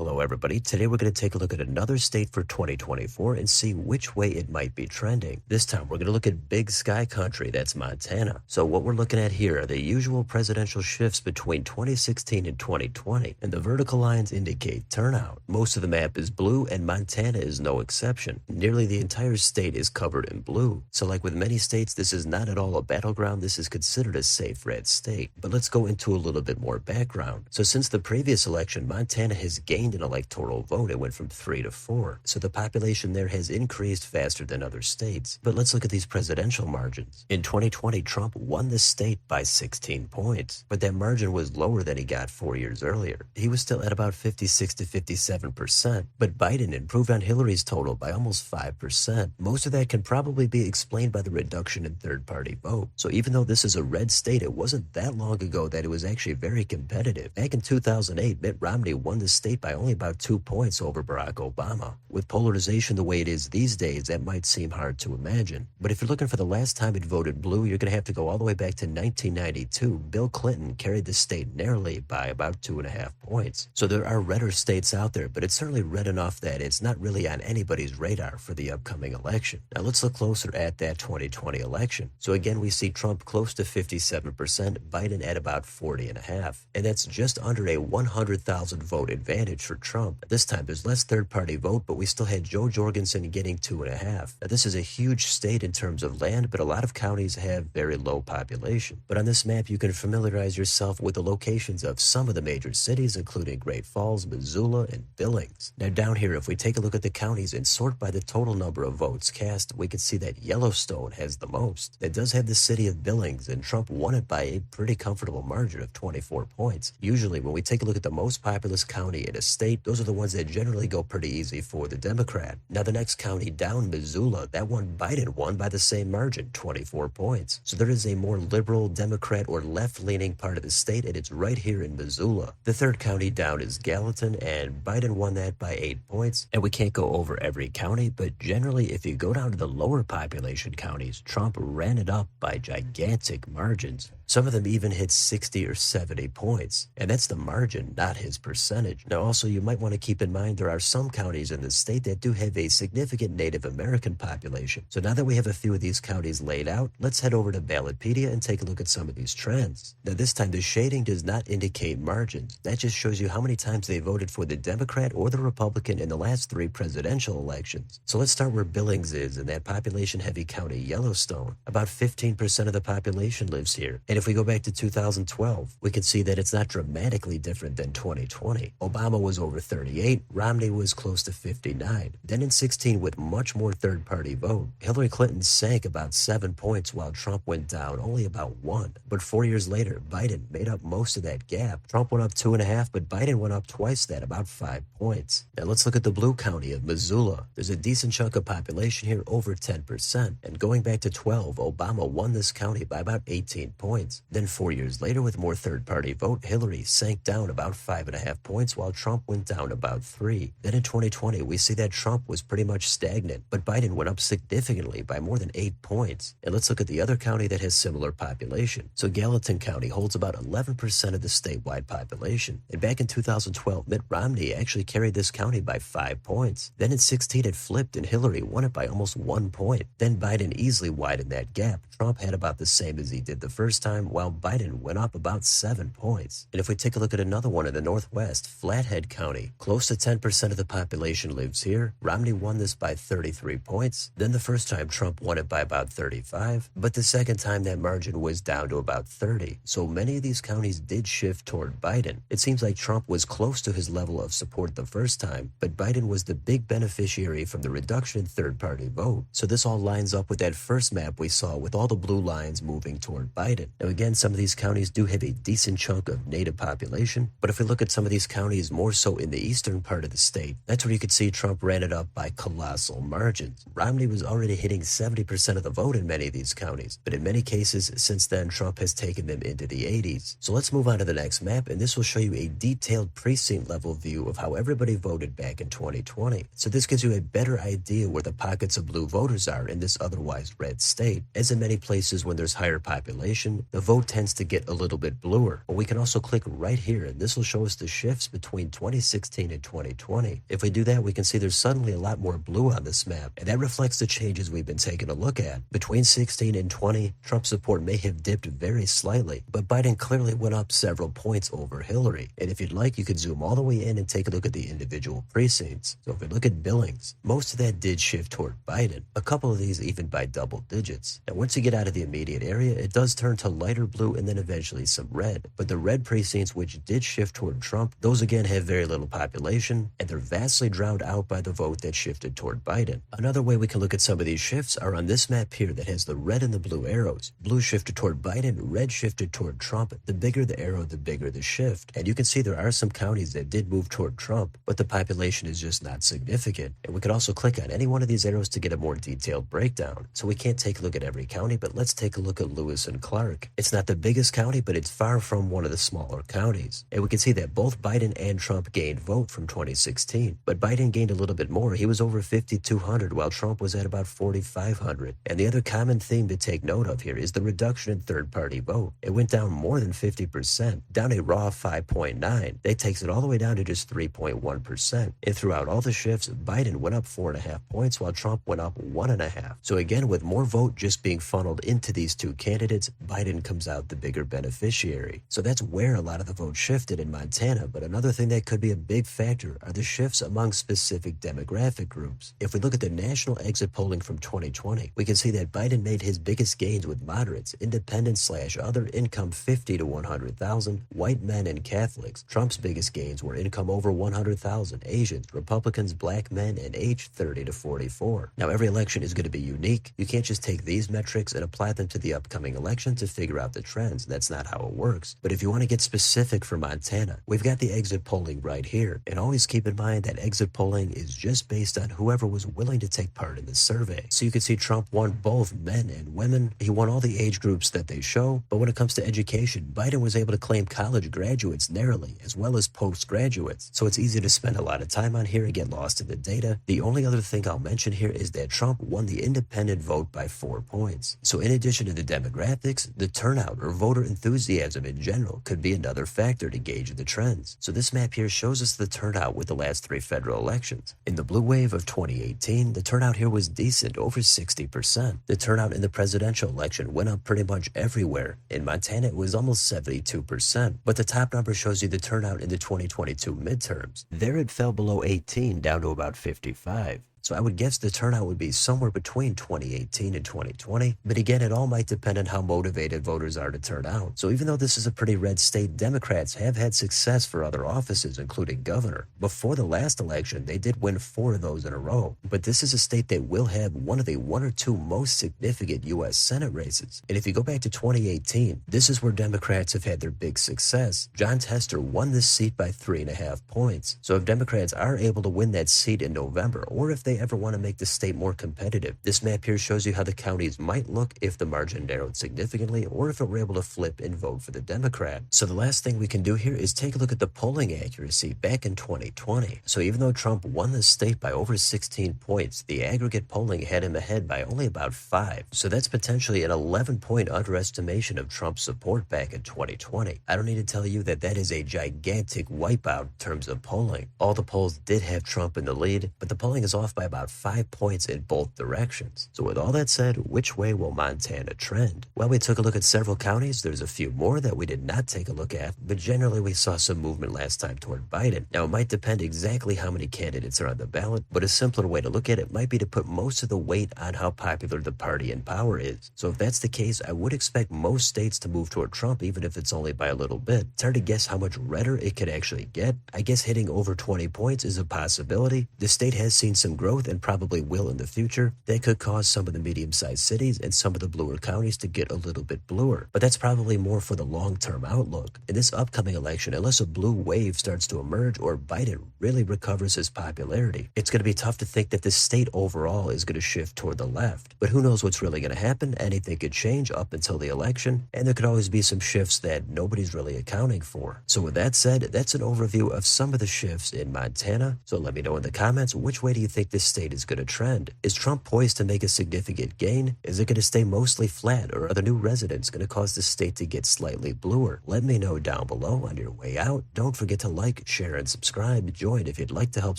Hello everybody, today we're going to take a look at another state for 2024 and see which way it might be trending. This time we're going to look at Big Sky Country, that's Montana. So what we're looking at here are the usual presidential shifts between 2016 and 2020, and the vertical lines indicate turnout. Most of the map is blue and Montana is no exception. Nearly the entire state is covered in blue. So like with many states, this is not at all a battleground, this is considered a safe red state. But let's go into a little bit more background. So since the previous election, Montana has gained an electoral vote. It went from 3 to 4. So the population there has increased faster than other states. But let's look at these presidential margins. In 2020, Trump won the state by 16 points, but that margin was lower than he got 4 years earlier. He was still at about 56 to 57%, but Biden improved on Hillary's total by almost 5%. Most of that can probably be explained by the reduction in third-party vote. So even though this is a red state, it wasn't that long ago that it was actually very competitive. Back in 2008, Mitt Romney won the state by only about 2 points over Barack Obama. With polarization the way it is these days, that might seem hard to imagine. But if you're looking for the last time it voted blue, you're going to have to go all the way back to 1992. Bill Clinton carried the state narrowly by about 2.5 points. So there are redder states out there, but it's certainly red enough that it's not really on anybody's radar for the upcoming election. Now let's look closer at that 2020 election. So again, we see Trump close to 57%, Biden at about 40.5%. And that's just under a 100,000 vote advantage for Trump. This time there's less third-party vote, but we still had Joe Jorgensen getting 2.5. Now this is a huge state in terms of land, but a lot of counties have very low population. But on this map, you can familiarize yourself with the locations of some of the major cities, including Great Falls, Missoula, and Billings. Now down here, if we take a look at the counties and sort by the total number of votes cast, we can see that Yellowstone has the most. It does have the city of Billings, and Trump won it by a pretty comfortable margin of 24 points. Usually, when we take a look at the most populous county in a state, those are the ones that generally go pretty easy for the Democrat. Now, the next county down, Missoula, that one Biden won by the same margin, 24 points. So there is a more liberal, Democrat, or left-leaning part of the state, and it's right here in Missoula. The third county down is Gallatin, and Biden won that by 8 points. And we can't go over every county, but generally, if you go down to the lower population counties, Trump ran it up by gigantic margins. Some of them even hit 60 or 70 points, and that's the margin, not his percentage. Now also, you might want to keep in mind there are some counties in the state that do have a significant Native American population. So now that we have a few of these counties laid out, let's head over to Ballotpedia and take a look at some of these trends. Now this time, the shading does not indicate margins. That just shows you how many times they voted for the Democrat or the Republican in the last 3 presidential elections. So let's start where Billings is, in that population-heavy county, Yellowstone. About 15% of the population lives here. And if we go back to 2012, we can see that it's not dramatically different than 2020. Obama was over 38, Romney was close to 59. Then in 16, with much more third-party vote, Hillary Clinton sank about 7 points while Trump went down only about 1. But 4 years later, Biden made up most of that gap. Trump went up 2.5, but Biden went up twice that, about 5 points. Now let's look at the blue county of Missoula. There's a decent chunk of population here, over 10%. And going back to 12, Obama won this county by about 18 points. Then 4 years later, with more third-party vote, Hillary sank down about 5.5 points while Trump went down about 3. Then in 2020, we see that Trump was pretty much stagnant, but Biden went up significantly by more than 8 points. And let's look at the other county that has similar population. So Gallatin County holds about 11% of the statewide population. And back in 2012, Mitt Romney actually carried this county by 5 points. Then in 16, it flipped and Hillary won it by almost 1 point. Then Biden easily widened that gap. Trump had about the same as he did the first time, while Biden went up about 7 points. And if we take a look at another one in the Northwest, Flathead County, close to 10% of the population lives here. Romney won this by 33 points. Then the first time, Trump won it by about 35. But the second time, that margin was down to about 30. So many of these counties did shift toward Biden. It seems like Trump was close to his level of support the first time, but Biden was the big beneficiary from the reduction in third-party vote. So this all lines up with that first map we saw with all the blue lines moving toward Biden. Now again, some of these counties do have a decent chunk of native population, but if we look at some of these counties more so in the eastern part of the state, that's where you could see Trump ran it up by colossal margins. Romney was already hitting 70% of the vote in many of these counties, but in many cases since then, Trump has taken them into the 80s. So let's move on to the next map, and this will show you a detailed precinct level view of how everybody voted back in 2020. So this gives you a better idea where the pockets of blue voters are in this otherwise red state. As in many places when there's higher population, the vote tends to get a little bit bluer. But we can also click right here, and this will show us the shifts between 2016 and 2020. If we do that, we can see there's suddenly a lot more blue on this map, and that reflects the changes we've been taking a look at. Between 16 and 20, Trump's support may have dipped very slightly, but Biden clearly went up several points over Hillary. And if you'd like, you could zoom all the way in and take a look at the individual precincts. So if we look at Billings, most of that did shift toward Biden, a couple of these even by double digits. Now once you get out of the immediate area, it does turn to lighter blue and then eventually some red. But the red precincts which did shift toward Trump, those again have very little population, and they're vastly drowned out by the vote that shifted toward Biden. Another way we can look at some of these shifts are on this map here that has the red and the blue arrows. Blue shifted toward Biden, red shifted toward Trump. The bigger the arrow, the bigger the shift. And you can see there are some counties that did move toward Trump, but the population is just not significant. And we could also click on any one of these arrows to get a more detailed breakdown. So we can't take a look at every county, but let's take a look at Lewis and Clark. It's not the biggest county, but it's far from one of the smaller counties. And we can see that both Biden and Trump gained vote from 2016. But Biden gained a little bit more. He was over 5,200, while Trump was at about 4,500. And the other common theme to take note of here is the reduction in third-party vote. It went down more than 50%, down a raw 5.9. That takes it all the way down to just 3.1%. And throughout all the shifts, Biden went up 4.5 points, while Trump went up 1.5. So again, with more vote just being funneled into these two candidates, Biden comes out the bigger beneficiary. So that's where a lot of the vote shifted in Montana. But another thing that could be a big factor are the shifts among specific demographic groups. If we look at the national exit polling from 2020, we can see that Biden made his biggest gains with moderates, independents/other income 50 to 100,000, white men and Catholics. Trump's biggest gains were income over 100,000, Asians, Republicans, black men, and age 30 to 44. Now every election is going to be unique. You can't just take these metrics and apply them to the upcoming election to figure out the trends. That's not how it works. But if you want to get specific for Montana, we've got the exit polling right here. And always keep in mind that exit polling is just based on whoever was willing to take part in the survey. So you can see Trump won both men and women. He won all the age groups that they show. But when it comes to education, Biden was able to claim college graduates narrowly, as well as postgraduates. So it's easy to spend a lot of time on here and get lost in the data. The only other thing I'll mention here is that Trump won the independent vote by 4 points. So in addition to the demographics, the turnout or voter enthusiasm in general could be another factor to gauge the trends. So this map here shows us the turnout with the last 3 federal elections. In the blue wave of 2018, the turnout here was decent, over 60%. The turnout in the presidential election went up pretty much everywhere. In Montana, it was almost 72%. But the top number shows you the turnout in the 2022 midterms. There it fell below 18, down to about 55. So I would guess the turnout would be somewhere between 2018 and 2020. But again, it all might depend on how motivated voters are to turn out. So even though this is a pretty red state, Democrats have had success for other offices, including governor. Before the last election, they did win 4 of those in a row. But this is a state that will have one of the 1 or 2 most significant U.S. Senate races. And if you go back to 2018, this is where Democrats have had their big success. Jon Tester won this seat by 3.5 points. So if Democrats are able to win that seat in November, or if they ever want to make the state more competitive, this map here shows you how the counties might look if the margin narrowed significantly, or if it were able to flip and vote for the Democrat. So the last thing we can do here is take a look at the polling accuracy back in 2020. So even though Trump won the state by over 16 points, the aggregate polling had him ahead by only about 5. So that's potentially an 11-point underestimation of Trump's support back in 2020. I don't need to tell you that that is a gigantic wipeout in terms of polling. All the polls did have Trump in the lead, but the polling is off by about 5 points in both directions. So with all that said, which way will Montana trend? Well, we took a look at several counties. There's a few more that we did not take a look at, but generally we saw some movement last time toward Biden. Now, it might depend exactly how many candidates are on the ballot, but a simpler way to look at it might be to put most of the weight on how popular the party in power is. So if that's the case, I would expect most states to move toward Trump, even if it's only by a little bit. It's hard to guess how much redder it could actually get. I guess hitting over 20 points is a possibility. The state has seen some growth and probably will in the future. That could cause some of the medium-sized cities and some of the bluer counties to get a little bit bluer. But that's probably more for the long-term outlook. In this upcoming election, unless a blue wave starts to emerge or Biden really recovers his popularity, it's going to be tough to think that the state overall is going to shift toward the left. But who knows what's really going to happen? Anything could change up until the election, and there could always be some shifts that nobody's really accounting for. So with that said, that's an overview of some of the shifts in Montana. So let me know in the comments, which way do you think this this state is going to trend? Is Trump poised to make a significant gain? Is it going to stay mostly flat, or are the new residents going to cause the state to get slightly bluer? Let me know down below on your way out. Don't forget to like, share, and subscribe. Join if you'd like to help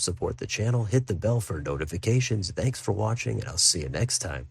support the channel. Hit the bell for notifications. Thanks for watching, and I'll see you next time.